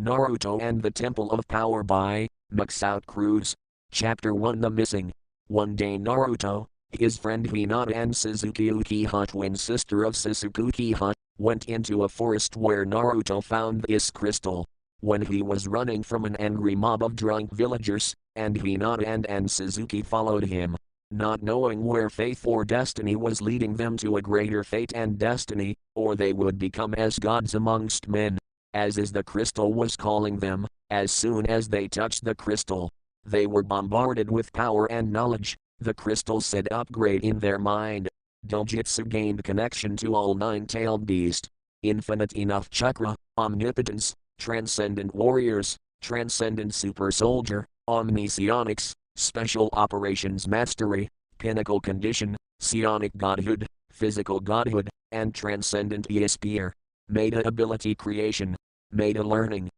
Naruto and the Temple of Power by Max Out Cruz. Chapter 1 The Missing. One day Naruto, his friend Hinata and Suzuki Uchiha, twin sister of Sasuke Uchiha, went into a forest where Naruto found this crystal. When he was running from an angry mob of drunk villagers, and Hinata and Suzuki followed him, not knowing where faith or destiny was leading them to a greater fate and destiny, or they would become as gods amongst men, as is the crystal was calling them. As soon as they touched the crystal, they were bombarded with power and knowledge. The crystal said upgrade in their mind. Dojutsu gained connection to all nine-tailed beast, infinite enough chakra, omnipotence, transcendent warriors, transcendent super soldier, omniscionics, special operations mastery, pinnacle condition, psionic godhood, physical godhood, and transcendent spear. Meta ability creation, meta learning.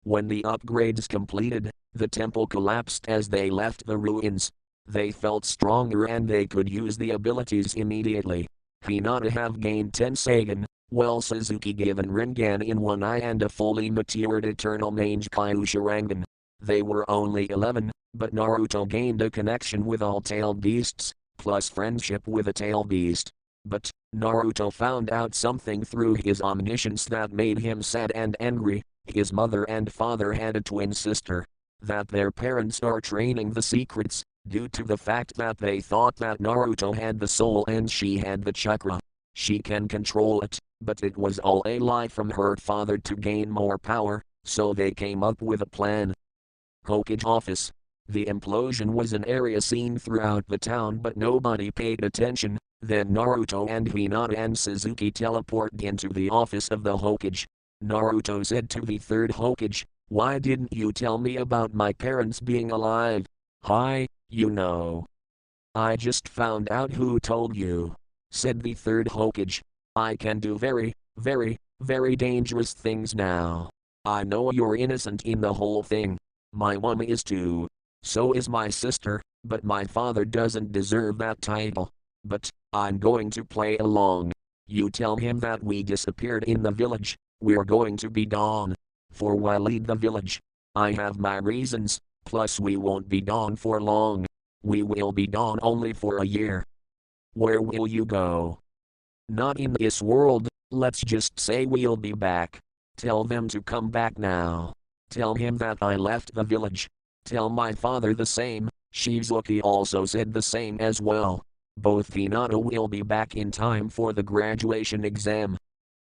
When the upgrades completed, the temple collapsed as they left the ruins. They felt stronger and they could use the abilities immediately. Hinata have gained Tensagen, while Suzuki given Rinnegan in one eye and a fully matured eternal mange Kyusharangan. They were only 11, but Naruto gained a connection with all tailed beasts, plus friendship with a tail beast. But Naruto found out something through his omniscience that made him sad and angry. His mother and father had a twin sister. That their parents are training the secrets, due to the fact that they thought that Naruto had the soul and she had the chakra. She can control it, but it was all a lie from her father to gain more power, so they came up with a plan. Hokage office. The implosion was an area seen throughout the town, but nobody paid attention. Then Naruto and Hinata and Suzuki teleported into the office of the Hokage. Naruto said to the third Hokage, "Why didn't you tell me about my parents being alive?" "Hi, you know. I just found out who told you," said the third Hokage. "I can do very, very, very dangerous things now. I know you're innocent in the whole thing. My mom is too. So is my sister, but my father doesn't deserve that title. But I'm going to play along. You tell him that we disappeared in the village. We're going to be gone. For why leave the village? I have my reasons, plus we won't be gone for long. We will be gone only for a year." "Where will you go?" "Not in this world, let's just say we'll be back. Tell them to come back now. Tell him that I left the village. Tell my father the same." Shizuki also said the same as well. Both Hinata will be back in time for the graduation exam.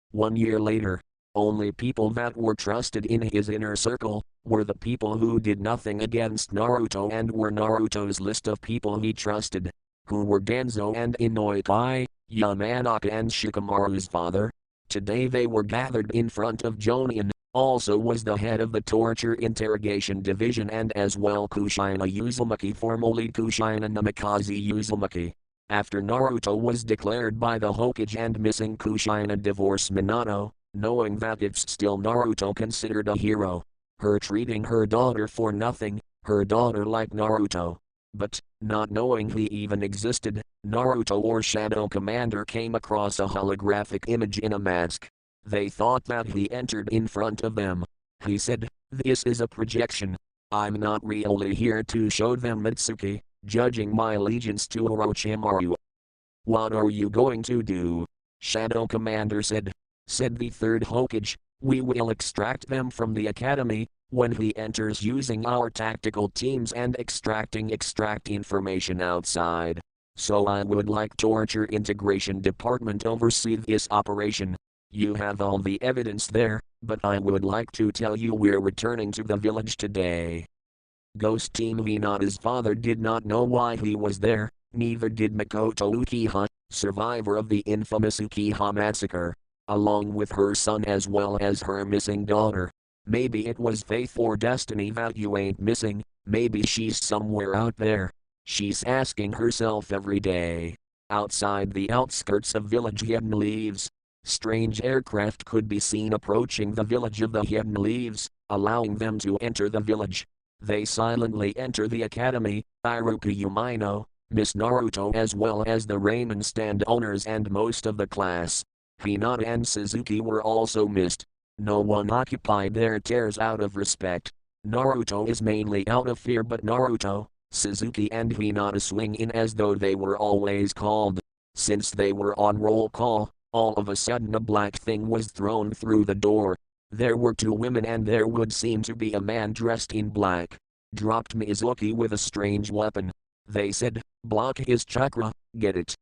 1 year later, only people that were trusted in his inner circle were the people who did nothing against Naruto and were Naruto's list of people he trusted, who were Genzo and Inoue Kai, Yamanaka and Shikamaru's father. Today they were gathered in front of Jonin, also was the head of the torture interrogation division, and as well Kushina Uzumaki, formerly Kushina Namikaze Uzumaki. After Naruto was declared by the Hokage and missing, Kushina divorced Minato, knowing that it's still Naruto considered a hero. Her treating her daughter for nothing, her daughter like Naruto. But, not knowing he even existed, Naruto or Shadow Commander came across a holographic image in a mask. They thought that he entered in front of them. He said, "This is a projection. I'm not really here to show them Mitsuki, judging my allegiance to Orochimaru." "What are you going to do?" Shadow Commander said. Said the third Hokage, "We will extract them from the academy. When he enters using our tactical teams and extract information outside. So I would like torture integration department oversee this operation. You have all the evidence there, but I would like to tell you we're returning to the village today." Ghost Team Hinata's father did not know why he was there, neither did Makoto Uchiha, survivor of the infamous Uchiha massacre, along with her son as well as her missing daughter. Maybe it was faith or destiny that you ain't missing. Maybe she's somewhere out there. She's asking herself every day. Outside the outskirts of village Hidden Leaves, strange aircraft could be seen approaching the village of the Hidden Leaves, allowing them to enter the village. They silently enter the academy. Iruka Umino, Miss Naruto as well as the ramen stand owners and most of the class. Hinata and Suzuki were also missed. No one occupied their chairs out of respect. Naruto is mainly out of fear, but Naruto, Suzuki and Hinata swing in as though they were always called. Since they were on roll call, all of a sudden a black thing was thrown through the door. There were two women and there would seem to be a man dressed in black. Dropped Mizuki with a strange weapon. They said, block his chakra, get it.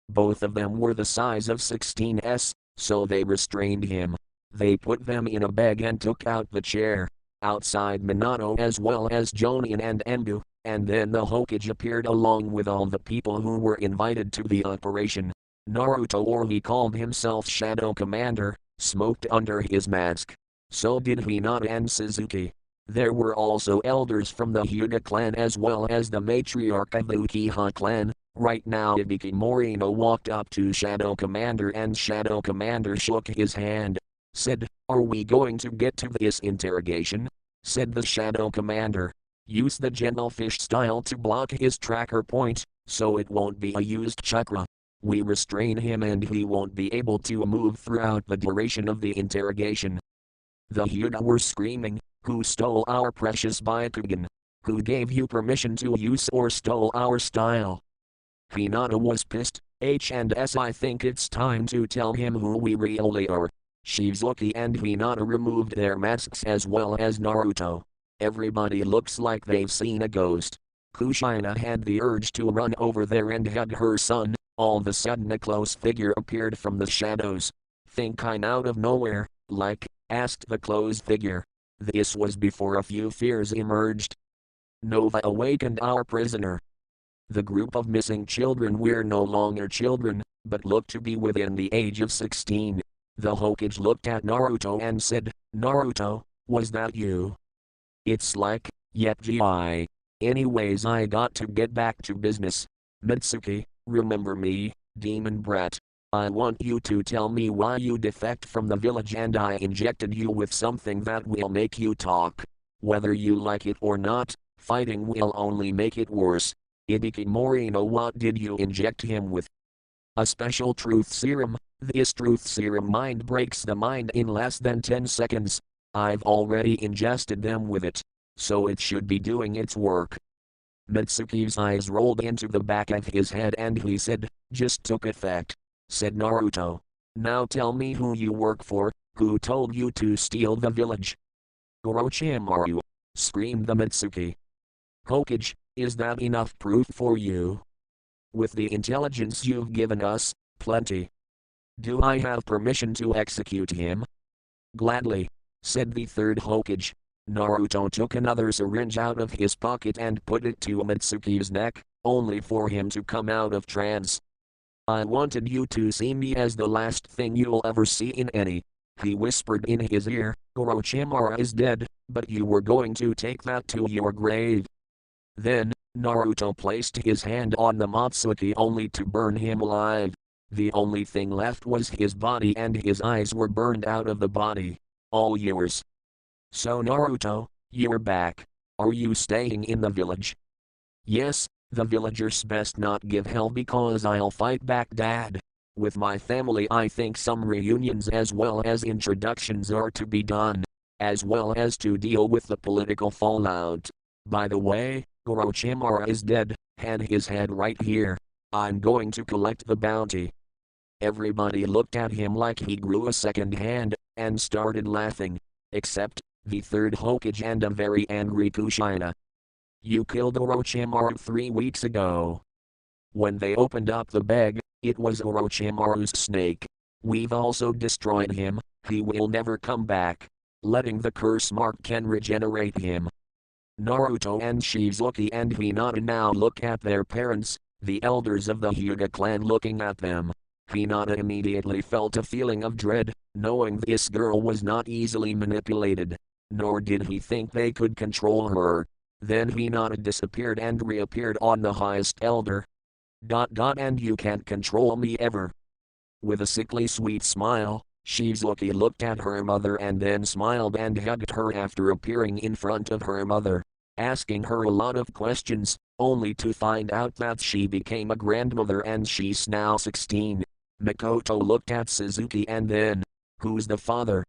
Both of them were the size of 16s, so they restrained him. They put them in a bag and took out the chair. Outside Minato as well as Jonin and Enbu, and then the Hokage appeared along with all the people who were invited to the operation. Naruto, or he called himself Shadow Commander, smoked under his mask. So did Hinata and Suzuki. There were also elders from the Hyuga clan as well as the matriarch of the Uchiha clan. Right now Ibiki Morino walked up to Shadow Commander and Shadow Commander shook his hand. Said, "Are we going to get to this interrogation?" Said the Shadow Commander. "Use the gentle fish style to block his tracker point, so it won't be a used chakra. We restrain him and he won't be able to move throughout the duration of the interrogation." The Hyuga were screaming, "Who stole our precious Byakugan? Who gave you permission to use or stole our style?" Hinata was pissed. H&S, I think it's time to tell him who we really are. Shizuki and Hinata removed their masks as well as Naruto. Everybody looks like they've seen a ghost. Kushina had the urge to run over there and hug her son. All of a sudden a close figure appeared from the shadows. "Think I'm out of nowhere, like?" asked the closed figure. This was before a few fears emerged. Nova awakened our prisoner. The group of missing children were no longer children, but looked to be within the age of 16. The Hokage looked at Naruto and said, "Naruto, was that you?" "It's like, yet gi. Anyways, I got to get back to business. Mitsuki, remember me, demon brat? I want you to tell me why you defect from the village and I injected you with something that will make you talk. Whether you like it or not, fighting will only make it worse. Ibiki Morino, what did you inject him with?" "A special truth serum. This truth serum mind breaks the mind in less than 10 seconds. I've already ingested them with it, so it should be doing its work." Mitsuki's eyes rolled into the back of his head and he said, "Just took effect." Said Naruto, "Now tell me who you work for, who told you to steal the village?" "Orochimaru!" screamed the Mitsuki. "Hokage, is that enough proof for you? With the intelligence you've given us, plenty. Do I have permission to execute him?" "Gladly," said the third Hokage. Naruto took another syringe out of his pocket and put it to Mitsuki's neck, only for him to come out of trance. "I wanted you to see me as the last thing you'll ever see in any," he whispered in his ear. "Orochimaru is dead, but you were going to take that to your grave." Then, Naruto placed his hand on the Matsuki only to burn him alive. The only thing left was his body and his eyes were burned out of the body. "All yours." "So Naruto, you're back. Are you staying in the village?" "Yes, the villagers best not give hell because I'll fight back, Dad. With my family I think some reunions as well as introductions are to be done, as well as to deal with the political fallout. By the way, Orochimaru is dead, had his head right here. I'm going to collect the bounty." Everybody looked at him like he grew a second hand, and started laughing. Except the third Hokage and a very angry Kushina. "You killed Orochimaru 3 weeks ago." When they opened up the bag, it was Orochimaru's snake. "We've also destroyed him, he will never come back. Letting the curse mark can regenerate him." Naruto and Shizuki and Hinata now look at their parents, the elders of the Hyuga clan looking at them. Hinata immediately felt a feeling of dread, knowing this girl was not easily manipulated. Nor did he think they could control her. Then Hinata disappeared and reappeared on the highest elder. "And you can't control me ever." With a sickly sweet smile, Shizuki looked at her mother and then smiled and hugged her after appearing in front of her mother, asking her a lot of questions, only to find out that she became a grandmother and she's now 16. Mikoto looked at Suzuki and then, "Who's the father?"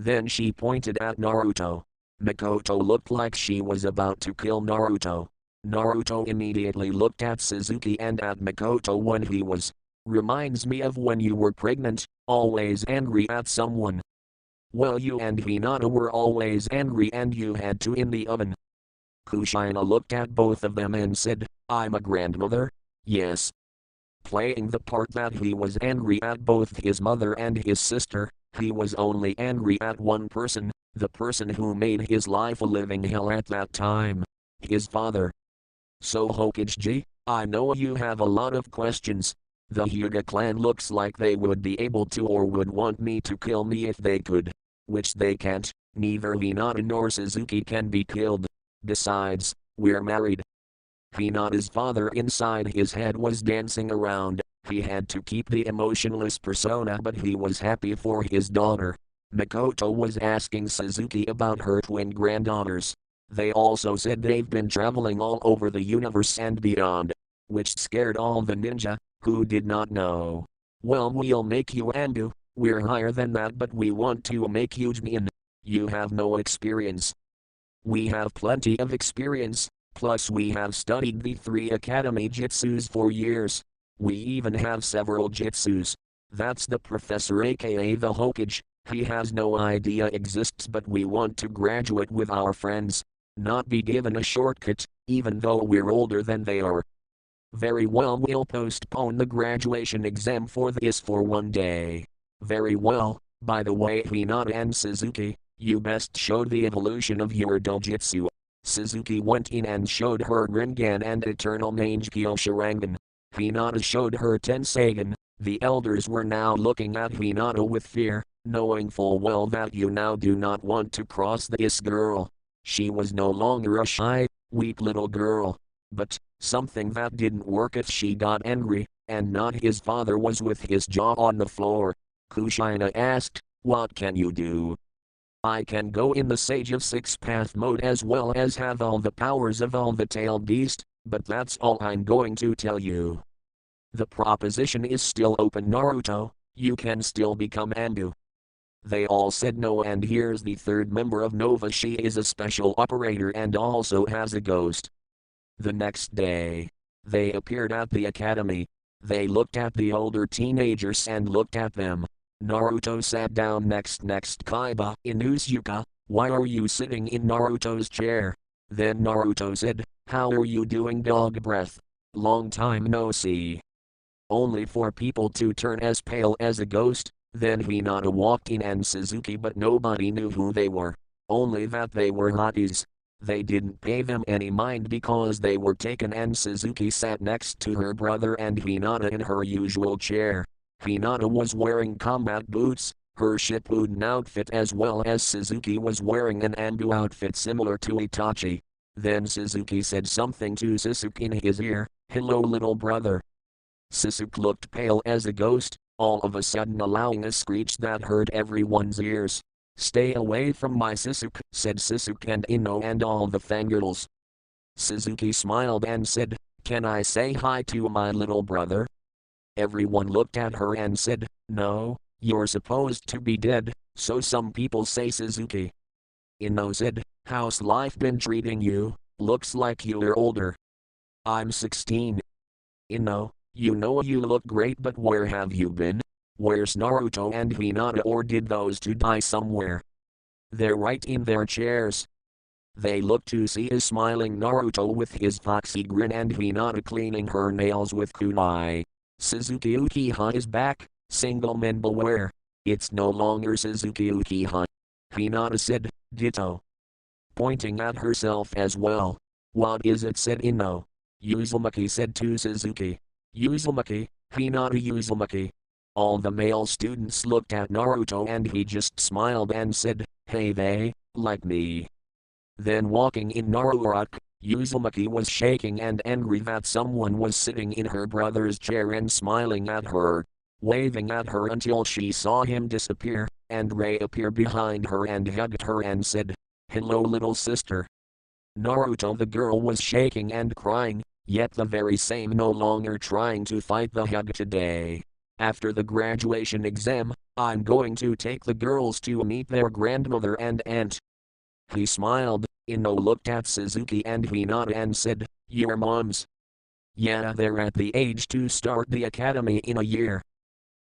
Then she pointed at Naruto. Makoto looked like she was about to kill Naruto. Naruto immediately looked at Suzuki and at Makoto when he was. Reminds me of when you were pregnant, always angry at someone. Well, you and Hinata were always angry and you had to in the oven. Kushina looked at both of them and said, I'm a grandmother? Yes. Playing the part that he was angry at both his mother and his sister, he was only angry at one person, the person who made his life a living hell at that time. His father. So Hokage, I know you have a lot of questions. The Hyuga clan looks like they would be able to or would want me to kill me if they could. Which they can't, neither Hinata nor Suzuki can be killed. Besides, we're married. Hinata's father inside his head was dancing around. He had to keep the emotionless persona, but he was happy for his daughter. Makoto was asking Suzuki about her twin granddaughters. They also said they've been traveling all over the universe and beyond, which scared all the ninja, who did not know. Well, we'll make you Anbu. We're higher than that, but we want to make you Jnin. You have no experience. We have plenty of experience, plus we have studied the 3 academy jutsus for years. We even have several jutsus. That's the professor aka the Hokage. He has no idea exists, but we want to graduate with our friends. Not be given a shortcut, even though we're older than they are. Very well, we'll postpone the graduation exam for this for one day. Very well. By the way, Hinata and Suzuki, you best show the evolution of your dojutsu. Suzuki went in and showed her Rinnegan and Eternal Mangekyo Sharingan. Hinata showed her Tensagan. The elders were now looking at Hinata with fear, knowing full well that you now do not want to cross this girl. She was no longer a shy, weak little girl. But something that didn't work if she got angry, and not his father was with his jaw on the floor. Kushina asked, what can you do? I can go in the Sage of Six Path mode as well as have all the powers of all the tailed beast, but that's all I'm going to tell you. The proposition is still open, Naruto. You can still become Anbu. They all said no, and here's the third member of Nova. She is a special operator and also has a ghost. The next day, they appeared at the academy. They looked at the older teenagers and looked at them. Naruto sat down next Kaiba. Inuzuka, why are you sitting in Naruto's chair? Then Naruto said, how are you doing, dog breath? Long time no see. Only for people to turn as pale as a ghost. Then Hinata walked in and Suzuki, but nobody knew who they were. Only that they were hotties. They didn't pay them any mind because they were taken, and Suzuki sat next to her brother and Hinata in her usual chair. Hinata was wearing combat boots, her Shippuden outfit, as well as Suzuki was wearing an Anbu outfit similar to Itachi. Then Suzuki said something to Sasuke in his ear, hello little brother. Sasuke looked pale as a ghost, all of a sudden allowing a screech that hurt everyone's ears. Stay away from my Sasuke, said Sasuke and Ino and all the fangirls. Suzuki smiled and said, can I say hi to my little brother? Everyone looked at her and said, no, you're supposed to be dead, so some people say Suzuki. Ino said, how's life been treating you? Looks like you're older. I'm 16. Ino, you know you look great, but where have you been? Where's Naruto and Hinata, or did those two die somewhere? They're right in their chairs. They looked to see a smiling Naruto with his foxy grin and Hinata cleaning her nails with kunai. Suzuki Uchiha is back, single men beware. It's no longer Suzuki Uchiha. Hinata said, ditto. Pointing at herself as well. What is it, said Ino. Uzumaki said to Suzuki. Uzumaki, Hinata Uzumaki. All the male students looked at Naruto and he just smiled and said, hey they, like me. Then walking in Naruto, Uzumaki was shaking and angry that someone was sitting in her brother's chair and smiling at her, waving at her until she saw him disappear, and reappear behind her and hugged her and said, hello little sister. Naruto, the girl, was shaking and crying, yet the very same no longer trying to fight the hug today. After the graduation exam, I'm going to take the girls to meet their grandmother and aunt. He smiled. Ino looked at Suzuki and Hinata and said, your moms? Yeah, they're at the age to start the academy in a year.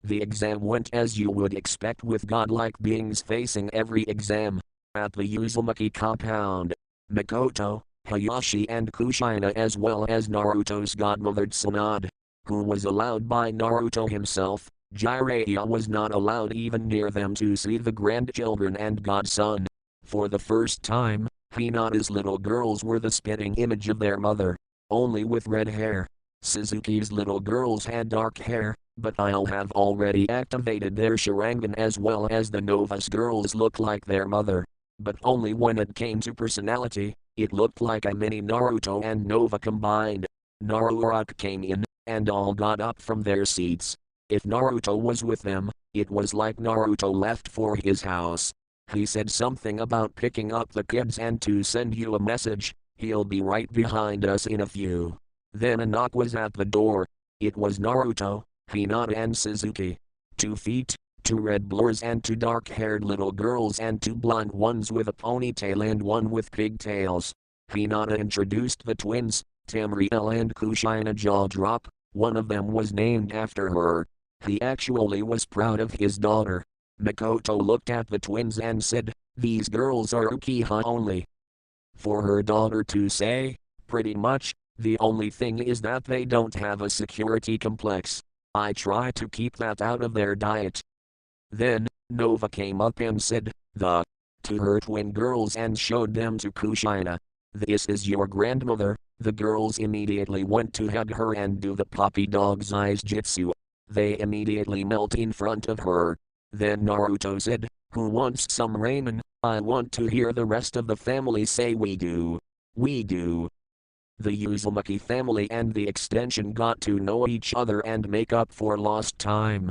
The exam went as you would expect with godlike beings facing every exam. At the Uzumaki compound, Mikoto, Hayashi and Kushina as well as Naruto's godmother Tsunade, who was allowed by Naruto himself, Jiraiya was not allowed even near them to see the grandchildren and godson. For the first time, Hinata's little girls were the spitting image of their mother, only with red hair. Suzuki's little girls had dark hair, but I'll have already activated their Sharingan as well as the Nova's girls look like their mother. But only when it came to personality, it looked like a mini Naruto and Nova combined. Naruto came in, and all got up from their seats. If Naruto was with them, it was like Naruto left for his house. He said something about picking up the kids and to send you a message, he'll be right behind us in a few. Then a knock was at the door. It was Naruto, Hinata and Suzuki. 2 feet, 2 red blurs and 2 dark-haired little girls and 2 blonde ones with a ponytail and one with pigtails. Hinata introduced the twins, Tamriel and Kushina jaw drop, one of them was named after her. He actually was proud of his daughter. Mikoto looked at the twins and said, these girls are Uchiha only. For her daughter to say, pretty much, the only thing is that they don't have a security complex. I try to keep that out of their diet. Then, Nova came up and said, to her twin girls and showed them to Kushina. This is your grandmother. The girls immediately went to hug her and do the puppy dog's eyes jutsu. They immediately melt in front of her. Then Naruto said, who wants some ramen? I want to hear the rest of the family say we do. We do. The Uzumaki family and the extension got to know each other and make up for lost time.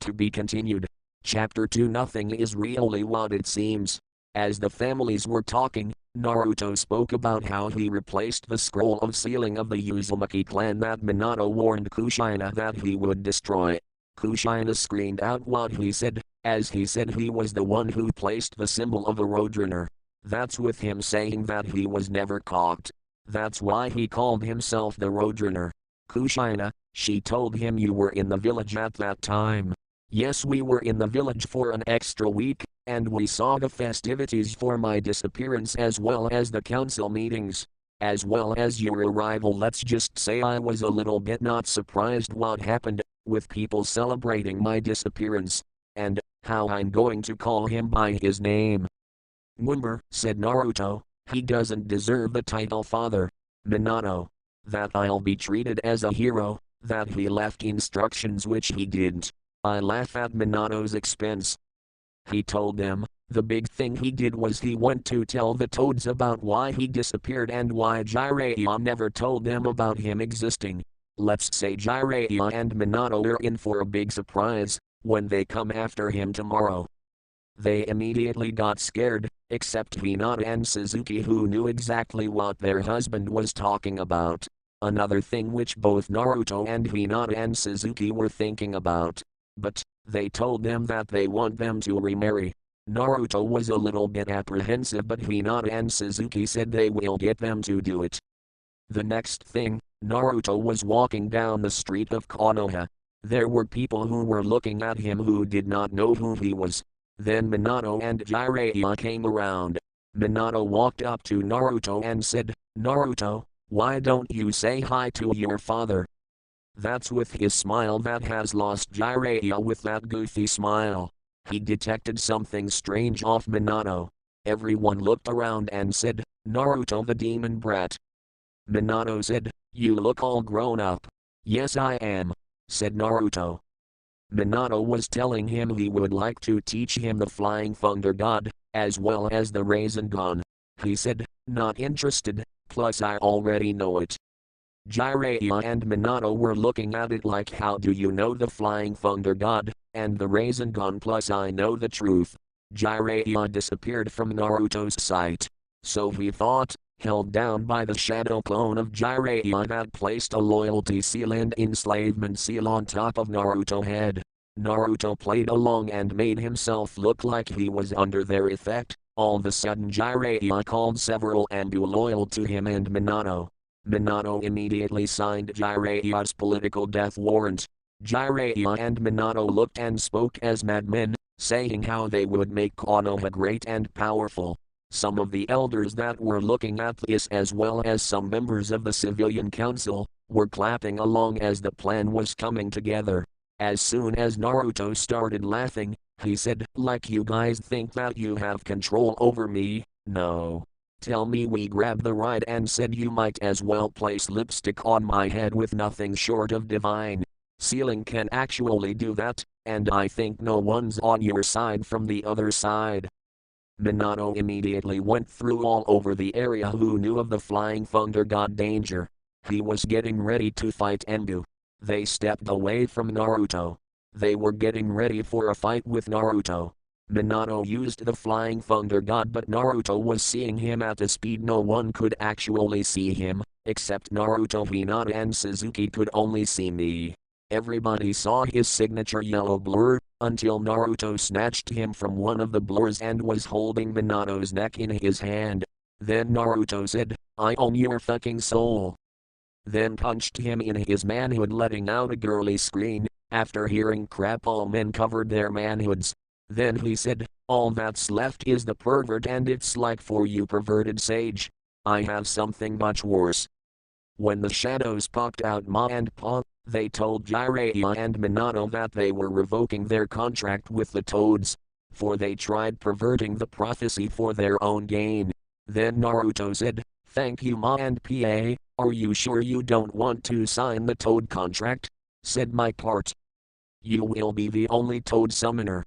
To be continued. Chapter 2. Nothing is really what it seems. As the families were talking, Naruto spoke about how he replaced the scroll of sealing of the Uzumaki clan that Minato warned Kushina that he would destroy. Kushina screamed out what he said, as he said he was the one who placed the symbol of a roadrunner. That's with him saying that he was never caught. That's why he called himself the roadrunner. Kushina, she told him you were in the village at that time. Yes, we were in the village for an extra week, and we saw the festivities for my disappearance as well as the council meetings. As well as your arrival. Let's just say I was a little bit not surprised what happened, with people celebrating my disappearance. And, how I'm going to call him by his name. Remember, said Naruto, he doesn't deserve the title father. Minato. That I'll be treated as a hero, that he left instructions which he didn't. I laugh at Minato's expense. He told them, the big thing he did was he went to tell the toads about why he disappeared and why Jiraiya never told them about him existing. Let's say Jiraiya and Minato are in for a big surprise, when they come after him tomorrow. They immediately got scared, except Hinata and Suzuki who knew exactly what their husband was talking about. Another thing which both Naruto and Hinata and Suzuki were thinking about. But, they told them that they want them to remarry. Naruto was a little bit apprehensive but Hinata and Suzuki said they will get them to do it. The next thing, Naruto was walking down the street of Konoha. There were people who were looking at him who did not know who he was. Then Minato and Jiraiya came around. Minato walked up to Naruto and said, Naruto, why don't you say hi to your father? That's with his smile that has lost Jiraiya with that goofy smile. He detected something strange off Minato. Everyone looked around and said, Naruto the demon brat. Minato said, you look all grown up. Yes I am, said Naruto. Minato was telling him he would like to teach him the flying thunder god, as well as the Rasengan. He said, not interested, plus I already know it. Jiraiya and Minato were looking at it like how do you know the flying thunder god, and the Rasengan plus I know the truth. Jiraiya disappeared from Naruto's sight. So he thought, held down by the shadow clone of Jiraiya that placed a loyalty seal and enslavement seal on top of Naruto's head. Naruto played along and made himself look like he was under their effect. All of a sudden Jiraiya called several Anbu loyal to him and Minato. Minato immediately signed Jiraiya's political death warrant. Jiraiya and Minato looked and spoke as madmen, saying how they would make Konoha great and powerful. Some of the elders that were looking at this, as well as some members of the civilian council, were clapping along as the plan was coming together. As soon as Naruto started laughing, he said, "Like you guys think that you have control over me? No. Tell me." We grabbed the right and said, "You might as well place lipstick on my head with nothing short of divine sealing can actually do that, and I think no one's on your side from the other side." Minato immediately went through all over the area who knew of the flying thunder god danger. He was getting ready to fight Enbu. They stepped away from Naruto. They were getting ready for a fight with Naruto. Minato used the flying thunder god, but Naruto was seeing him at a speed no one could actually see him, except Naruto, Hinata and Suzuki could only see me. Everybody saw his signature yellow blur, until Naruto snatched him from one of the blurs and was holding Minato's neck in his hand. Then Naruto said, "I own your fucking soul." Then punched him in his manhood, letting out a girly scream. After hearing crap, all men covered their manhoods. Then he said, "All that's left is the pervert, and it's like for you perverted sage. I have something much worse." When the shadows popped out Ma and Pa, they told Jiraiya and Minato that they were revoking their contract with the Toads, for they tried perverting the prophecy for their own gain. Then Naruto said, "Thank you Ma and Pa, are you sure you don't want to sign the Toad contract?" Said my part. "You will be the only Toad summoner."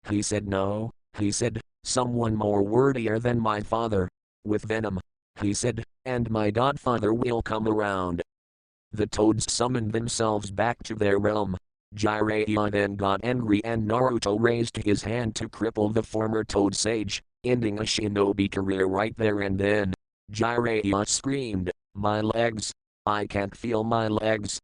He said no. He said, "Someone more worthier than my father. With venom." He said, "And my godfather will come around." The Toads summoned themselves back to their realm. Jiraiya then got angry and Naruto raised his hand to cripple the former Toad sage, ending a shinobi career right there and then. Jiraiya screamed, "My legs! I can't feel my legs."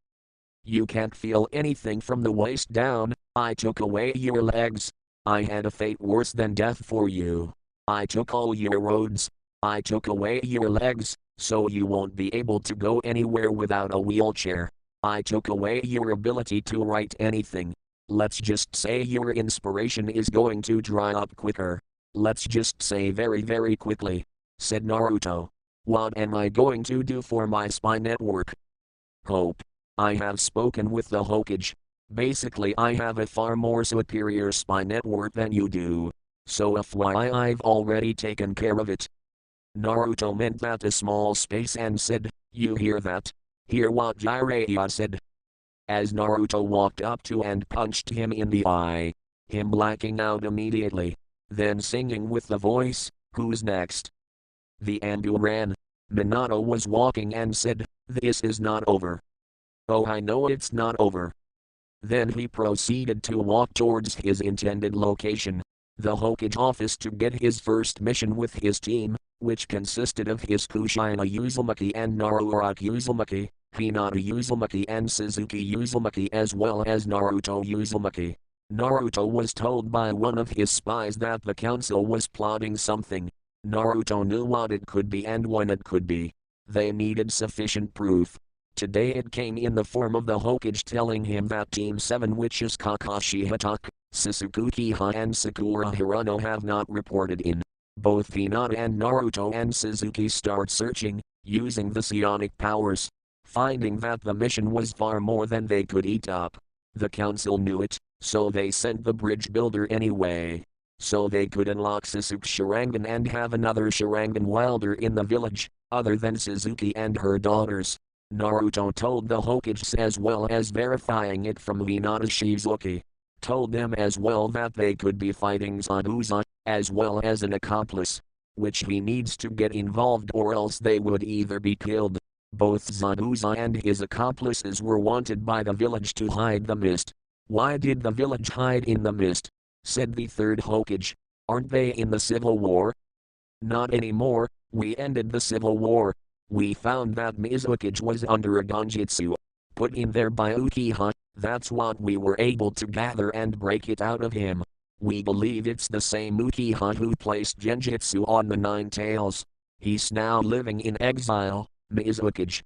"You can't feel anything from the waist down. I took away your legs. I had a fate worse than death for you. I took all your roads. I took away your legs, so you won't be able to go anywhere without a wheelchair. I took away your ability to write anything. Let's just say your inspiration is going to dry up quicker. Let's just say very, very quickly," said Naruto. "What am I going to do for my spy network?" "Hope. I have spoken with the Hokage. Basically, I have a far more superior spy network than you do. So FYI, I've already taken care of it." Naruto meant that a small space and said, "You hear that? Hear what Jiraiya said?" As Naruto walked up to and punched him in the eye, him blacking out immediately. Then singing with the voice, "Who's next?" The Anbu ran. Minato was walking and said, "This is not over." "Oh, I know it's not over." Then he proceeded to walk towards his intended location, the Hokage office, to get his first mission with his team, which consisted of his Kushina Uzumaki and Naruto Uzumaki, Hinata Uzumaki and Suzuki Uzumaki, as well as Naruto Uzumaki. Naruto was told by one of his spies that the council was plotting something. Naruto knew what it could be and when it could be. They needed sufficient proof. Today it came in the form of the Hokage telling him that Team 7, which is Kakashi Hatake, Sasuke Uchiha and Sakura Hirono, have not reported in. Both Hinata and Naruto and Suzuki start searching, using the psionic powers, finding that the mission was far more than they could eat up. The council knew it, so they sent the bridge builder anyway, so they could unlock Sasuke's Sharingan and have another Sharingan wielder in the village, other than Suzuki and her daughters. Naruto told the Hokages, as well as verifying it from Hinata Shizuki. Told them as well that they could be fighting Zabuza, as well as an accomplice, which he needs to get involved or else they would either be killed. Both Zabuza and his accomplices were wanted by the village to hide the mist. "Why did the village hide in the mist?" said the third Hokage. "Aren't they in the civil war?" "Not anymore, We ended the civil war. We found that Mizukage was under a genjutsu put in there by Uchiha. That's what we were able to gather and break it out of him. We believe it's the same Uchiha who placed genjutsu on the Nine Tails. He's now living in exile, Mizukage.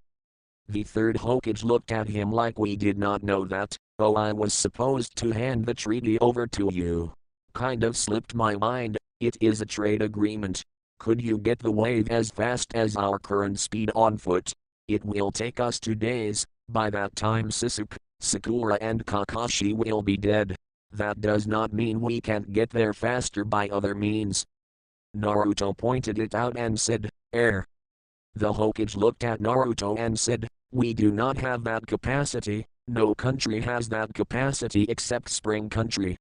The third Hokage looked at him like we did not know that. Oh, I was supposed to hand the treaty over to you. Kind of slipped my mind. It is a trade agreement. Could you get the wave as fast as our current speed on foot? It will take us 2 days. By that time Sasuke, Sakura and Kakashi will be dead. That does not mean we can't get there faster by other means. Naruto pointed it out and said, Air. The Hokage looked at Naruto and said, we do not have that capacity. No country has that capacity except Spring Country.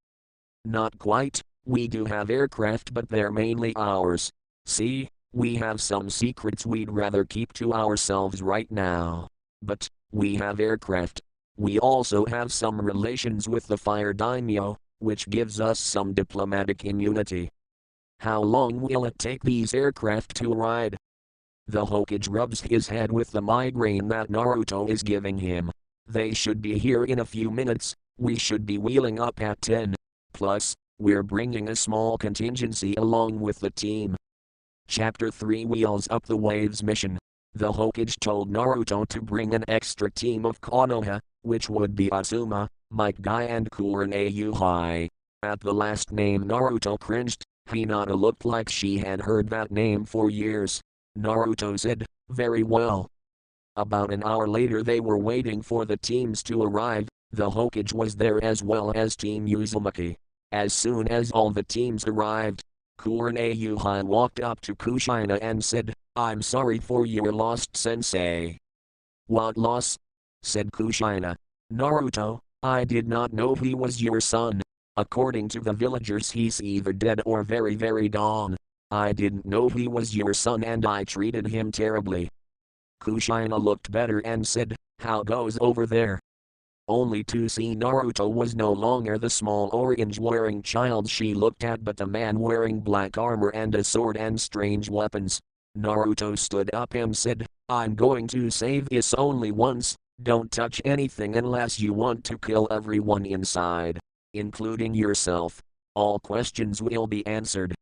Not quite. We do have aircraft, but they're mainly ours. See, we have some secrets we'd rather keep to ourselves right now. But we have aircraft. We also have some relations with the Fire Daimyo, which gives us some diplomatic immunity. How long will it take these aircraft to ride? The Hokage rubs his head with the migraine that Naruto is giving him. They should be here in a few minutes. We should be wheeling up at 10. Plus, we're bringing a small contingency along with the team. Chapter 3 Wheels Up the Waves Mission. The Hokage told Naruto to bring an extra team of Konoha, which would be Asuma, Might Guy and Kurenai Yuhai. At the last name Naruto cringed. Hinata looked like she had heard that name for years. Naruto said, very well. About an hour later they were waiting for the teams to arrive. The Hokage was there as well as Team Uzumaki. As soon as all the teams arrived, Kurenai Yuhai walked up to Kushina and said, I'm sorry for your loss, sensei. What loss? Said Kushina. Naruto, I did not know he was your son. According to the villagers he's either dead or very gone. I didn't know he was your son and I treated him terribly. Kushina looked better and said, how goes over there? Only to see Naruto was no longer the small orange-wearing child she looked at but a man wearing black armor and a sword and strange weapons. Naruto stood up and said, I'm going to save this only once. Don't touch anything unless you want to kill everyone inside, including yourself. All questions will be answered.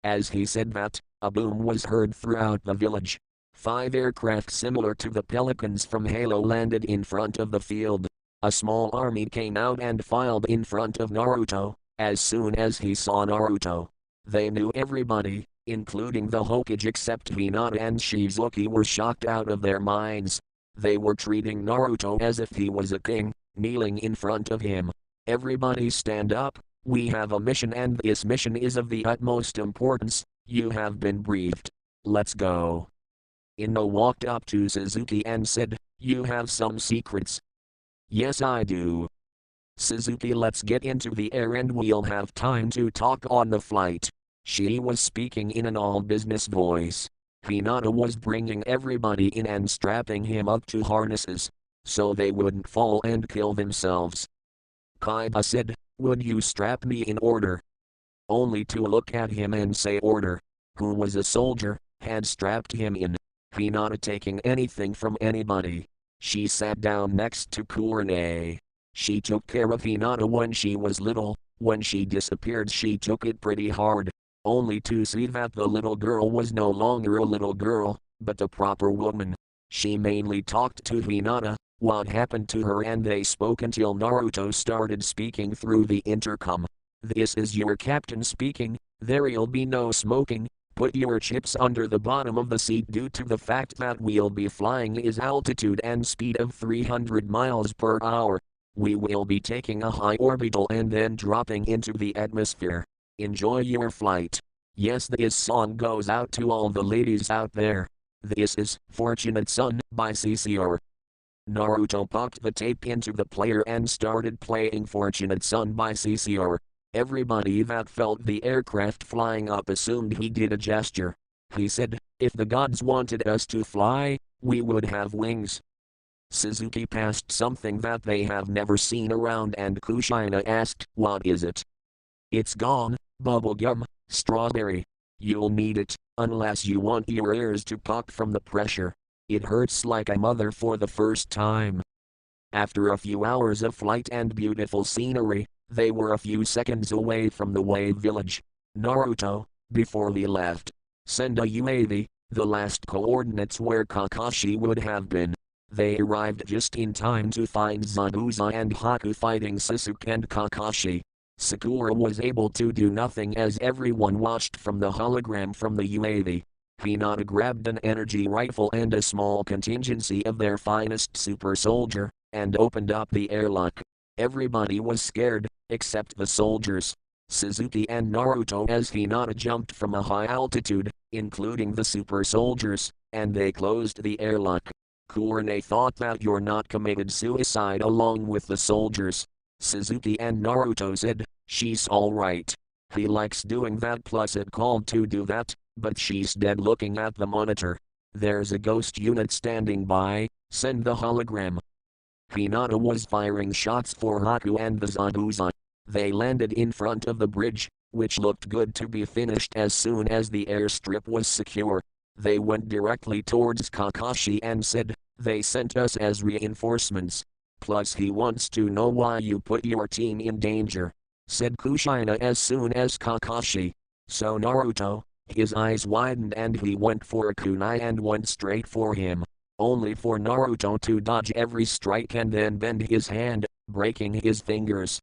As he said that, a boom was heard throughout the village. 5 aircraft similar to the Pelicans from Halo landed in front of the field. A small army came out and filed in front of Naruto. As soon as he saw Naruto, they knew everybody, including the Hokage except Hinata and Shizuki were shocked out of their minds. They were treating Naruto as if he was a king, kneeling in front of him. Everybody stand up. We have a mission and this mission is of the utmost importance. You have been briefed. Let's go. Ino walked up to Suzuki and said, you have some secrets. Yes, I do. Suzuki, let's get into the air and we'll have time to talk on the flight. She was speaking in an all-business voice. Hinata was bringing everybody in and strapping him up to harnesses, so they wouldn't fall and kill themselves. Kaiba said, would you strap me in order? Only to look at him and say order. Who was a soldier, had strapped him in. Hinata taking anything from anybody. She sat down next to Kurenai. She took care of Hinata when she was little. When she disappeared she took it pretty hard. Only to see that the little girl was no longer a little girl, but a proper woman. She mainly talked to Hinata, what happened to her, and they spoke until Naruto started speaking through the intercom. This is your captain speaking, there'll be no smoking. Put your chips under the bottom of the seat due to the fact that we'll be flying is altitude and speed of 300 miles per hour. We will be taking a high orbital and then dropping into the atmosphere. Enjoy your flight. Yes, this song goes out to all the ladies out there. This is Fortunate Son by CCR. Naruto popped the tape into the player and started playing Fortunate Son by CCR. Everybody that felt the aircraft flying up assumed he did a gesture. He said, if the gods wanted us to fly, we would have wings. Suzuki passed something that they have never seen around and Kushina asked, what is it? It's gone, bubblegum, strawberry. You'll need it, unless you want your ears to pop from the pressure. It hurts like a mother for the first time. After a few hours of flight and beautiful scenery, they were a few seconds away from the wave village. Naruto, before he left, sent a UAV, the last coordinates where Kakashi would have been. They arrived just in time to find Zabuza and Haku fighting Sasuke and Kakashi. Sakura was able to do nothing as everyone watched from the hologram from the UAV. Hinata grabbed an energy rifle and a small contingency of their finest super soldier, and opened up the airlock. Everybody was scared, except the soldiers. Suzuki and Naruto as Hinata jumped from a high altitude, including the super soldiers, and they closed the airlock. Kurane thought that you're not committed suicide along with the soldiers. Suzuki and Naruto said, she's alright. He likes doing that plus it called to do that, but she's dead looking at the monitor. There's a ghost unit standing by, send the hologram. Hinata was firing shots for Haku and the Zabuza. They landed in front of the bridge, which looked good to be finished as soon as the airstrip was secure. They went directly towards Kakashi and said, they sent us as reinforcements. Plus he wants to know why you put your team in danger, said Kushina as soon as Kakashi. So Naruto, his eyes widened and he went for a kunai and went straight for him. Only for Naruto to dodge every strike and then bend his hand, breaking his fingers.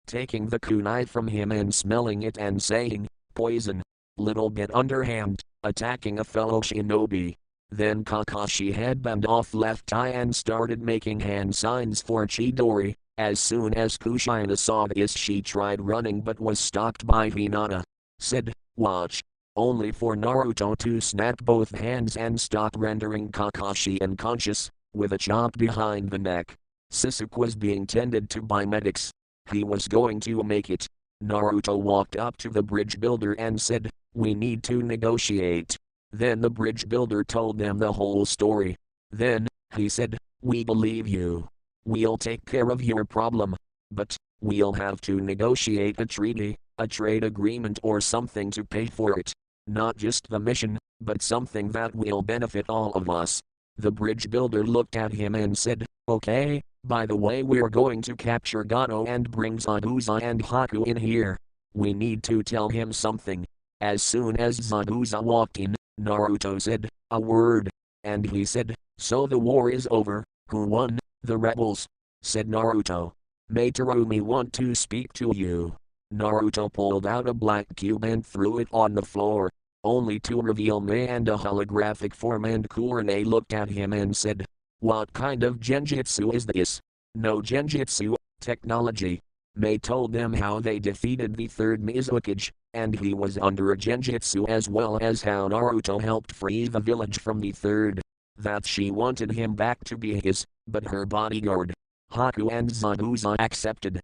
Taking the kunai from him and smelling it and saying, poison. Little bit underhand, attacking a fellow shinobi. Then Kakashi headband off left eye and started making hand signs for Chidori. As soon as Kushina saw this she tried running but was stopped by Hinata. Said, watch. Only for Naruto to snap both hands and stop rendering Kakashi unconscious, with a chop behind the neck. Sasuke was being tended to by medics. He was going to make it. Naruto walked up to the bridge builder and said, we need to negotiate. Then the bridge builder told them the whole story. Then, he said, we believe you. We'll take care of your problem. But, we'll have to negotiate a treaty, a trade agreement or something to pay for it. Not just the mission, but something that will benefit all of us. The bridge builder looked at him and said, okay, by the way we're going to capture Gato and bring Zabuza and Haku in here. We need to tell him something. As soon as Zabuza walked in, Naruto said, a word. And he said, so the war is over, who won? The rebels. Said Naruto. May Terumi want to speak to you. Naruto pulled out a black cube and threw it on the floor, only to reveal Mei and a holographic form, and Kurane looked at him and said, what kind of genjutsu is this? No genjutsu, technology. Mei told them how they defeated the third Mizukage, and he was under a genjutsu, as well as how Naruto helped free the village from the third. That she wanted him back to be his, but her bodyguard, Haku and Zabuza, accepted.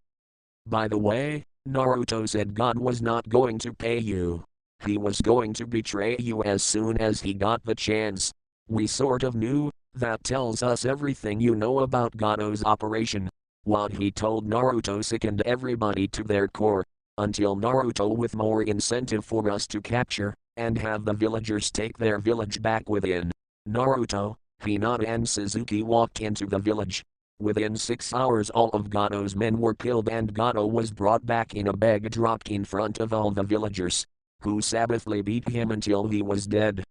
By the way, Naruto said God was not going to pay you. He was going to betray you as soon as he got the chance. We sort of knew. That tells us everything you know about Gato's operation. What he told Naruto sickened everybody to their core. Until Naruto with more incentive for us to capture, and have the villagers take their village back within. Naruto, Hinata and Suzuki walked into the village. Within 6 hours all of Gato's men were killed and Gato was brought back in a bag dropped in front of all the villagers, who savagely beat him until he was dead.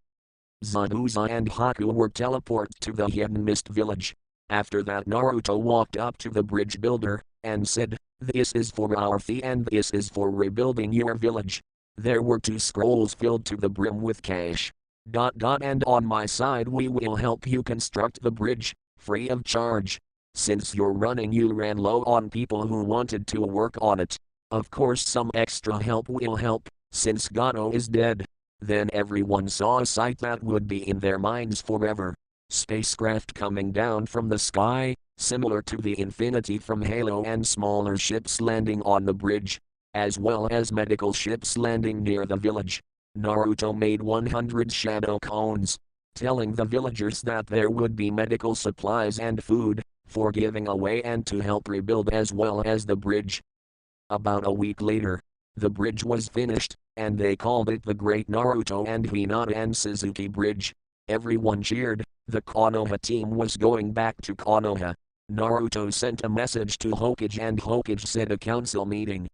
Zabuza and Haku were teleported to the hidden mist village. After that Naruto walked up to the bridge builder, and said, this is for our fee and this is for rebuilding your village. There were 2 scrolls filled to the brim with cash. And on my side we will help you construct the bridge, free of charge. Since you're running you ran low on people who wanted to work on it. Of course some extra help will help, since Gato is dead. Then everyone saw a sight that would be in their minds forever. Spacecraft coming down from the sky, similar to the Infinity from Halo, and smaller ships landing on the bridge, as well as medical ships landing near the village. Naruto made 100 shadow cones, telling the villagers that there would be medical supplies and food, for giving away and to help rebuild as well as the bridge. About a week later, the bridge was finished, and they called it the Great Naruto and Hinata and Suzuki Bridge. Everyone cheered. The Konoha team was going back to Konoha. Naruto sent a message to Hokage and Hokage said a council meeting.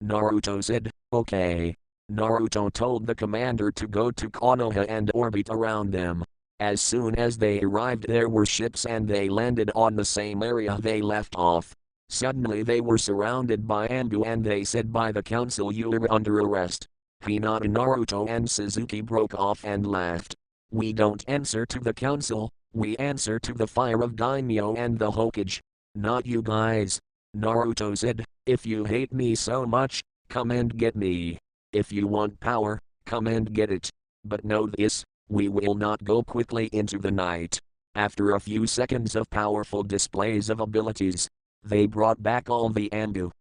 Naruto said, okay. Naruto told the commander to go to Konoha and orbit around them. As soon as they arrived there were ships and they landed on the same area they left off. Suddenly they were surrounded by Anbu and they said by the council you are under arrest. Hinata, Naruto and Suzuki broke off and laughed. We don't answer to the council, we answer to the fire of Daimyo and the Hokage. Not you guys. Naruto said, if you hate me so much, come and get me. If you want power, come and get it. But know this, we will not go quickly into the night. After a few seconds of powerful displays of abilities, they brought back all the Anbu.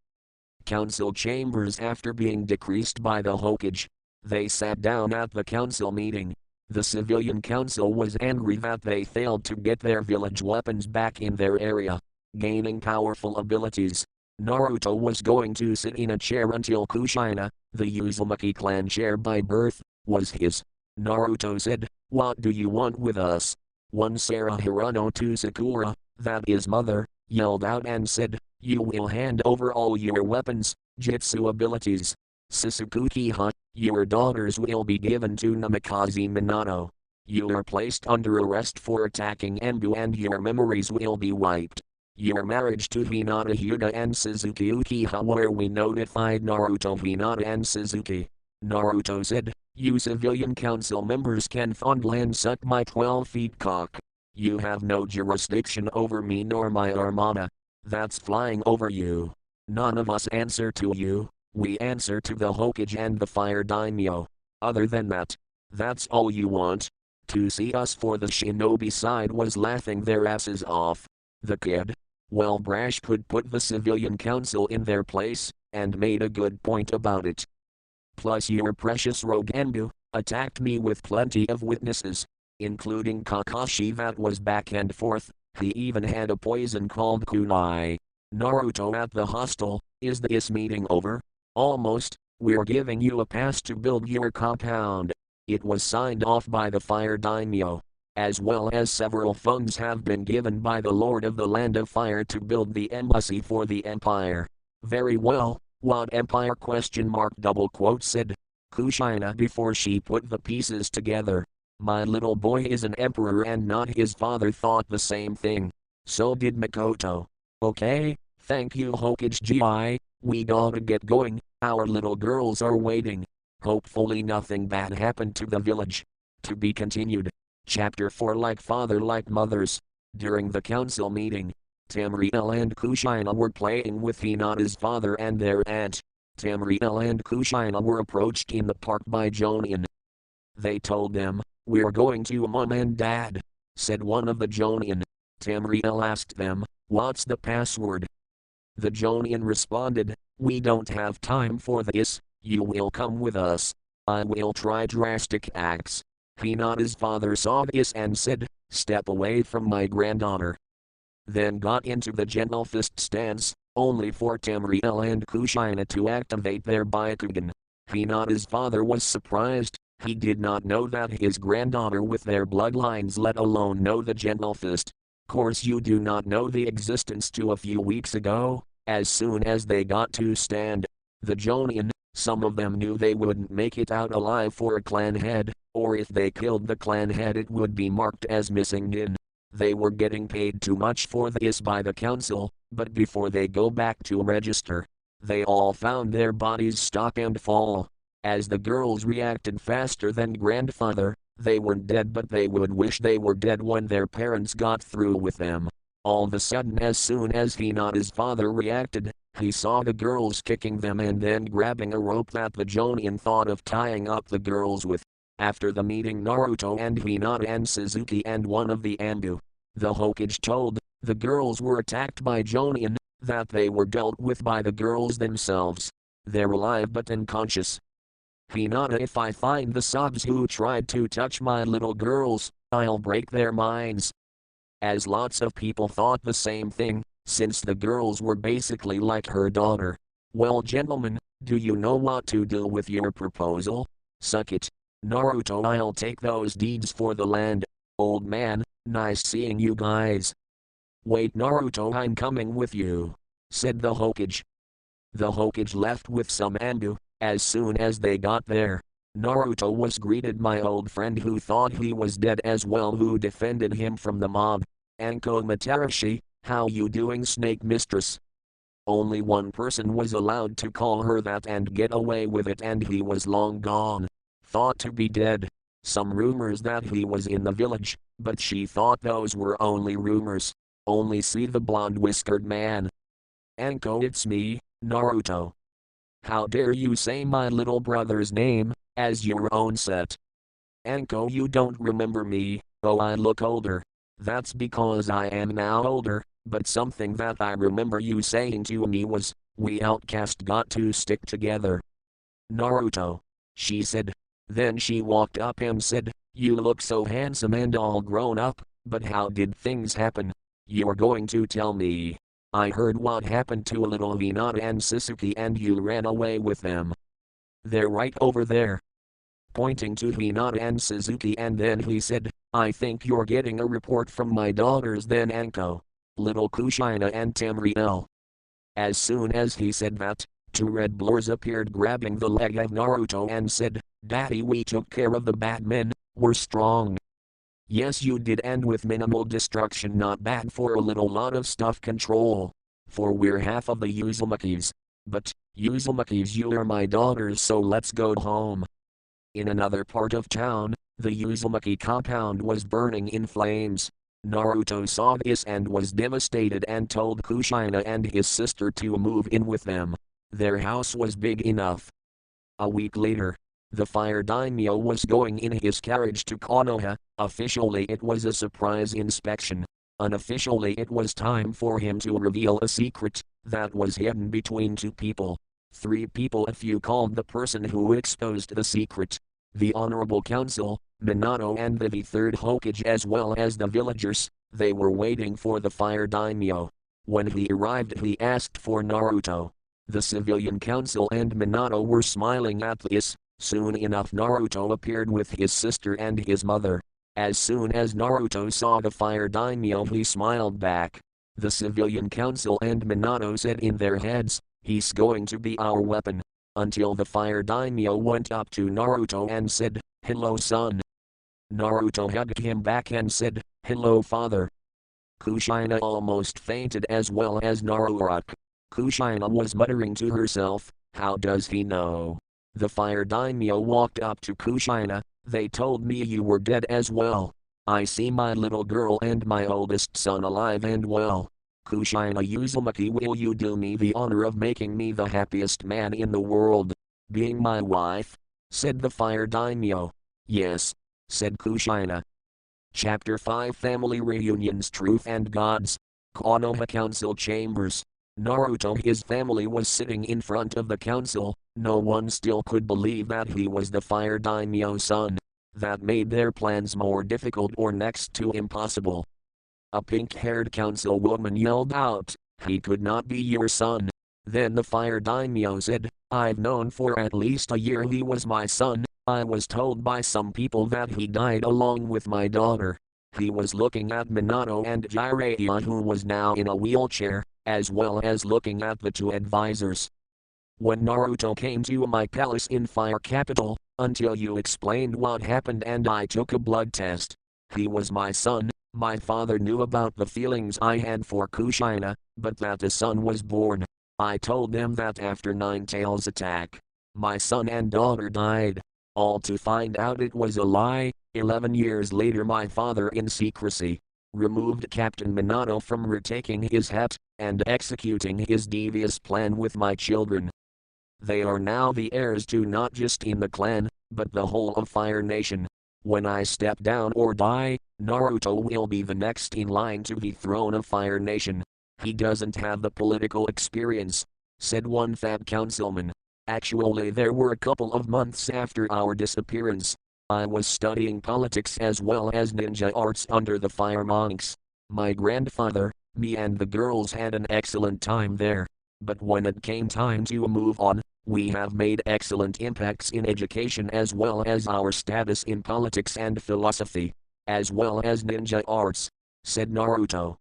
Council chambers after being decreased by the Hokage. They sat down at the council meeting. The civilian council was angry that they failed to get their village weapons back in their area. Gaining powerful abilities, Naruto was going to sit in a chair until Kushina, the Uzumaki clan chair by birth, was his. Naruto said, what do you want with us? One Sarah Hirono to Sakura, that is mother, yelled out and said, you will hand over all your weapons, jutsu abilities. Sasuke-ha, your daughters will be given to Namikaze Minato. You are placed under arrest for attacking Anbu and your memories will be wiped. Your marriage to Hinata Hyuga and Suzuki Uchiha where we notified Naruto, Hinata and Suzuki. Naruto said, you civilian council members can fondland suck my 12 feet cock. You have no jurisdiction over me nor my armada. That's flying over you. None of us answer to you, we answer to the Hokage and the Fire Daimyo. Other than that, that's all you want? To see us for the shinobi side was laughing their asses off. The kid, well, Brash could put the civilian council in their place, and made a good point about it. Plus your precious rogue Anbu, attacked me with plenty of witnesses, including Kakashi that was back and forth, he even had a poison called kunai. Naruto at the hostel, is this meeting over? Almost, we're giving you a pass to build your compound. It was signed off by the Fire Daimyo. As well as several funds have been given by the Lord of the Land of Fire to build the embassy for the Empire. Very well, what Empire ? Double quote said Kushina before she put the pieces together. My little boy is an emperor and not his father thought the same thing. So did Makoto. Okay, thank you Hokage Gi, we gotta get going, our little girls are waiting. Hopefully nothing bad happened to the village. To be continued. Chapter 4 Like Father Like Mothers. During the council meeting, Tamriel and Kushina were playing with Hinata's father and their aunt. Tamriel and Kushina were approached in the park by Jonin. They told them, we're going to Mom and Dad, said one of the Jonin. Tamriel asked them, what's the password? The Jonin responded, we don't have time for this, you will come with us. I will try drastic acts. Hinata's father saw this and said, step away from my granddaughter. Then got into the gentle fist stance, only for Tamriel and Kushina to activate their Byakugan. Hinata's father was surprised, he did not know that his granddaughter with their bloodlines let alone know the gentle fist. Course you do not know the existence to a few weeks ago, as soon as they got to stand. The Jonin, some of them knew they wouldn't make it out alive for a clan head, or if they killed the clan head it would be marked as missing nin. They were getting paid too much for this by the council, but before they go back to register, they all found their bodies stop and fall. As the girls reacted faster than grandfather, they weren't dead but they would wish they were dead when their parents got through with them. All of a sudden as soon as Hinata's father reacted, he saw the girls kicking them and then grabbing a rope that the Jonin thought of tying up the girls with. After the meeting Naruto and Hinata and Suzuki and one of the Anbu, the Hokage told, the girls were attacked by Jonin, that they were dealt with by the girls themselves. They're alive but unconscious. Hinata, if I find the subs who tried to touch my little girls, I'll break their minds. As lots of people thought the same thing, since the girls were basically like her daughter. Well gentlemen, do you know what to do with your proposal? Suck it. Naruto, I'll take those deeds for the land. Old man, nice seeing you guys. Wait Naruto, I'm coming with you, said the Hokage. The Hokage left with some Anbu. As soon as they got there, Naruto was greeted by old friend who thought he was dead as well, who defended him from the mob. Anko Matarashi, how you doing, Snake Mistress? Only one person was allowed to call her that and get away with it, and he was long gone. Thought to be dead. Some rumors that he was in the village, but she thought those were only rumors. Only see the blonde whiskered man. Anko, it's me, Naruto. How dare you say my little brother's name, as your own set? Anko, you don't remember me. Oh, I look older. That's because I am now older, but something that I remember you saying to me was, we outcast got to stick together. Naruto, she said. Then she walked up and said, you look so handsome and all grown up, but how did things happen? You're going to tell me. I heard what happened to little Hinata and Sasuke and you ran away with them. They're right over there. Pointing to Hinata and Sasuke, and then he said, I think you're getting a report from my daughters then, Anko. Little Kushina and Tamriel. As soon as he said that, two red blurs appeared grabbing the leg of Naruto and said, Daddy, we took care of the bad men, we're strong. Yes you did, and with minimal destruction, not bad for a little lot of stuff control. For we're half of the Uzumakis. But, Uzumakis, you are my daughters, so let's go home. In another part of town, the Uzumaki compound was burning in flames. Naruto saw this and was devastated and told Kushina and his sister to move in with them. Their house was big enough. A week later, the fire daimyo was going in his carriage to Konoha. Officially it was a surprise inspection. Unofficially it was time for him to reveal a secret that was hidden between two people. Three people if you called the person who exposed the secret. The Honorable Council, Minato and the third Hokage as well as the villagers. They were waiting for the fire daimyo. When he arrived he asked for Naruto. The civilian council and Minato were smiling at this. Soon enough Naruto appeared with his sister and his mother. As soon as Naruto saw the fire daimyo he smiled back. The civilian council and Minato said in their heads, he's going to be our weapon. Until the fire daimyo went up to Naruto and said, hello son. Naruto hugged him back and said, hello father. Kushina almost fainted as well as Naruto. Kushina was muttering to herself, how does he know? The fire daimyo walked up to Kushina, they told me you were dead as well. I see my little girl and my oldest son alive and well. Kushina Uzumaki, will you do me the honor of making me the happiest man in the world? Being my wife? Said the fire daimyo. Yes, said Kushina. Chapter 5 Family Reunions, Truth and Gods. Konoha Council Chambers. Naruto, his family was sitting in front of the council. No one still could believe that he was the fire daimyo's son. That made their plans more difficult or next to impossible. A pink-haired council woman yelled out, he could not be your son. Then the fire daimyo said, I've known for at least a year he was my son. I was told by some people that he died along with my daughter. He was looking at Minato and Jiraiya, who was now in a wheelchair, as well as looking at the two advisors. When Naruto came to my palace in Fire Capital, until you explained what happened and I took a blood test, he was my son. My father knew about the feelings I had for Kushina, but that a son was born. I told them that after Nine Tails' attack, my son and daughter died. All to find out it was a lie. 11 years later my father in secrecy removed Captain Minato from retaking his hat and executing his devious plan with my children. They are now the heirs to not just in the clan, but the whole of Fire Nation. When I step down or die, Naruto will be the next in line to the throne of Fire Nation. He doesn't have the political experience, said one fat councilman. Actually, there were a couple of months after our disappearance. I was studying politics as well as ninja arts under the fire monks. My grandfather, me and the girls had an excellent time there. But when it came time to move on, we have made excellent impacts in education as well as our status in politics and philosophy, as well as ninja arts, said Naruto.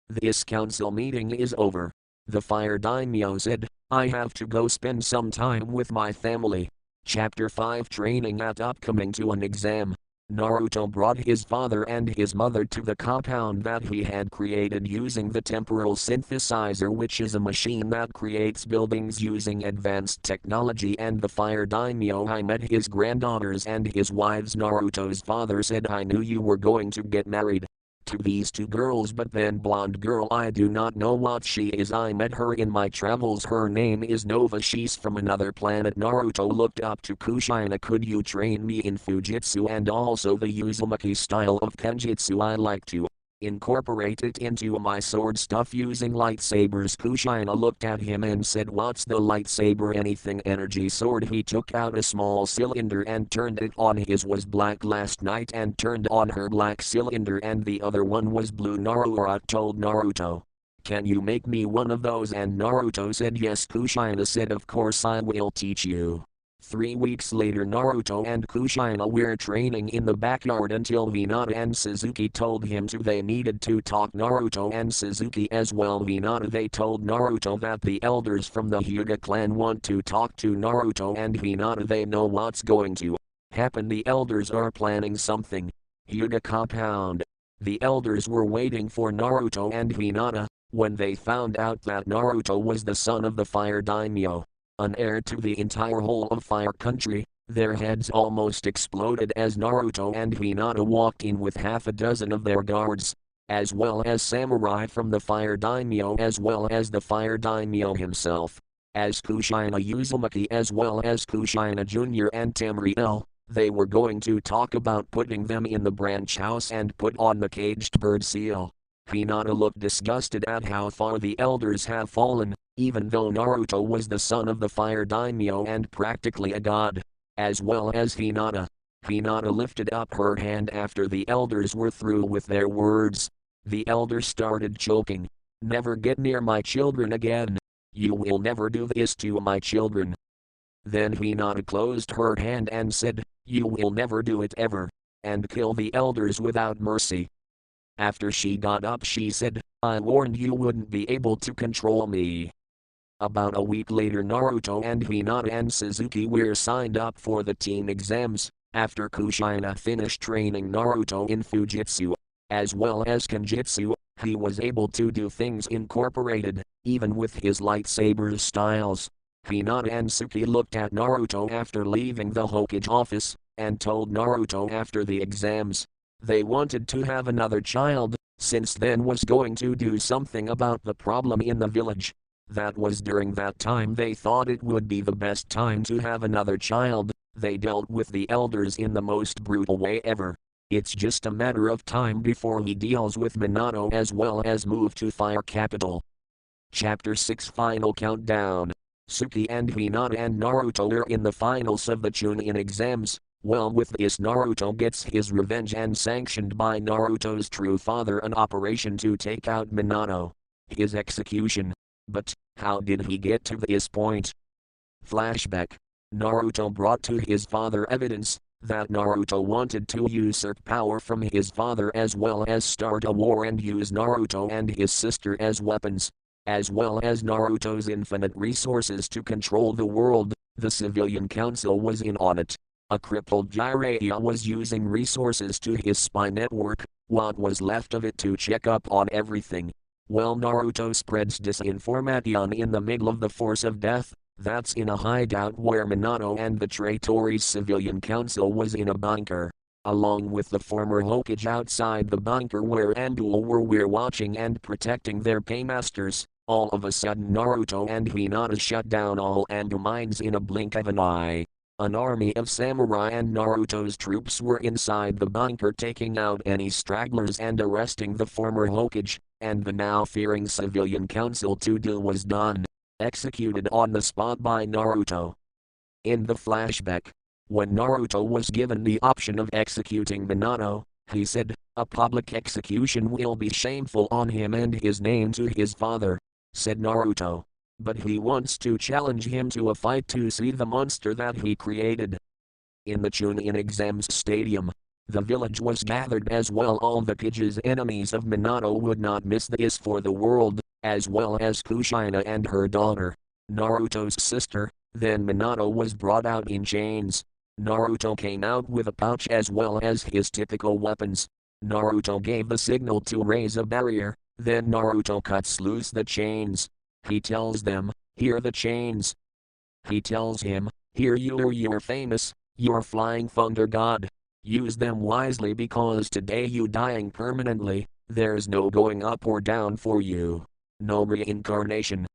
This council meeting is over. The fire daimyo said, I have to go spend some time with my family. Chapter 5 Training at upcoming to an exam. Naruto brought his father and his mother to the compound that he had created using the temporal synthesizer, which is a machine that creates buildings using advanced technology, and the fire daimyo I met his granddaughters and his wives. Naruto's father said, I knew you were going to get married to these two girls, but then blonde girl, I do not know what she is. I met her in my travels. Her name is Nova. She's from another planet. Naruto looked up to Kushina. Could you train me in Fujitsu and also the Uzumaki style of Kenjutsu? I like to incorporate it into my sword stuff using lightsabers. Kushina looked at him and said, what's the lightsaber? Anything energy sword. He took out a small cylinder and turned it on. His was black last night and turned on her black cylinder, and the other one was blue. Naruto told Naruto, can you make me one of those? And Naruto said yes. Kushina said, of course I will teach you. 3 weeks later, Naruto and Kushina were training in the backyard until Hinata and Suzuki told him they needed to talk. Naruto and Suzuki as well. Hinata, they told Naruto that the elders from the Hyuga clan want to talk to Naruto and Hinata. They know what's going to happen. The elders are planning something. Hyuga compound. The elders were waiting for Naruto and Hinata. When they found out that Naruto was the son of the fire daimyo, an heir to the entire whole of Fire Country, their heads almost exploded as Naruto and Hinata walked in with half a dozen of their guards, as well as samurai from the fire daimyo, as well as the fire daimyo himself, as Kushina Uzumaki, as well as Kushina Jr. and Tamriel. They were going to talk about putting them in the branch house and put on the caged bird seal. Hinata looked disgusted at how far the elders have fallen, even though Naruto was the son of the fire daimyo and practically a god, as well as Hinata. Hinata lifted up her hand after the elders were through with their words. The elder started choking. Never get near my children again. You will never do this to my children. Then Hinata closed her hand and said, you will never do it ever, and kill the elders without mercy. After she got up, she said, I warned you wouldn't be able to control me. About a week later, Naruto and Hinata and Suzuki were signed up for the teen exams. After Kushina finished training Naruto in Fujitsu, as well as Kenjutsu, he was able to do things incorporated, even with his lightsaber styles. Hinata and Suki looked at Naruto after leaving the Hokage office, and told Naruto after the exams they wanted to have another child, since then was going to do something about the problem in the village. That was during that time they thought it would be the best time to have another child. They dealt with the elders in the most brutal way ever. It's just a matter of time before he deals with Minato as well as move to Fire Capital. Chapter 6 Final Countdown. Suki and Hinata and Naruto are in the finals of the Chunin exams. Well, with this, Naruto gets his revenge and sanctioned by Naruto's true father an operation to take out Minato. His execution. But how did he get to this point? Flashback. Naruto brought to his father evidence that Naruto wanted to usurp power from his father as well as start a war and use Naruto and his sister as weapons, as well as Naruto's infinite resources to control the world. The civilian council was in on it. A crippled Jiraiya was using resources to his spy network, what was left of it to check up on everything. Well, Naruto spreads disinformation in the middle of the force of death, that's in a hideout where Minato and the traitorous civilian council was in a bunker, along with the former Hokage outside the bunker where Andul were watching and protecting their paymasters. All of a sudden Naruto and Hinata shut down all Andul mines in a blink of an eye. An army of samurai and Naruto's troops were inside the bunker taking out any stragglers and arresting the former Hokage, and the now fearing civilian council to do was done, executed on the spot by Naruto. In the flashback, when Naruto was given the option of executing Minato, he said, a public execution will be shameful on him and his name to his father, said Naruto. but he wants to challenge him to a fight to see the monster that he created. In the Chunin exams stadium, the village was gathered as well. All the Kige's enemies of Minato would not miss this for the world, as well as Kushina and her daughter, Naruto's sister. Then Minato was brought out in chains. Naruto came out with a pouch as well as his typical weapons. Naruto gave the signal to raise a barrier, then Naruto cuts loose the chains. He tells them, "Here the chains." He tells him, "Here you're famous, you're flying thunder god. Use them wisely because today you dying permanently, there's no going up or down for you. No reincarnation."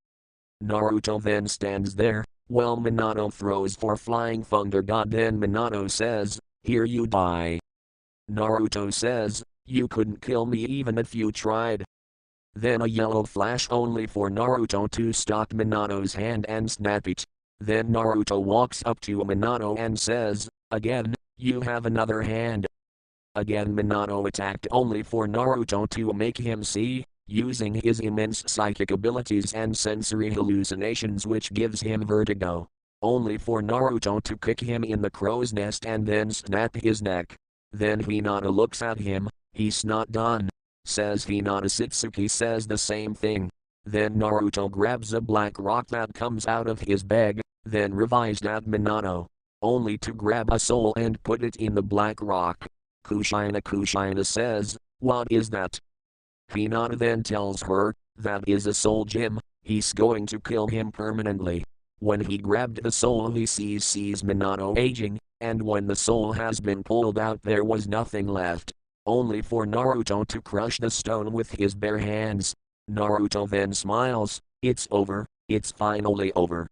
Naruto then stands there, while Minato throws for flying thunder god. Then Minato says, "Here you die." Naruto says, "You couldn't kill me even if you tried." Then a yellow flash only for Naruto to stop Minato's hand and snap it. Then Naruto walks up to Minato and says, "Again, you have another hand." Again Minato attacked only for Naruto to make him see, using his immense psychic abilities and sensory hallucinations which gives him vertigo. Only for Naruto to kick him in the crow's nest and then snap his neck. Then Hinata looks at him, "He's not done," says Hinata. Satsuki says the same thing. Then Naruto grabs a black rock that comes out of his bag, then revised at Minato, only to grab a soul and put it in the black rock. Kushina says, "What is that?" Hinata then tells her, "That is a soul gem, he's going to kill him permanently." When he grabbed the soul he sees Minato aging, and when the soul has been pulled out there was nothing left, only for Naruto to crush the stone with his bare hands. Naruto then smiles, "It's over, it's finally over."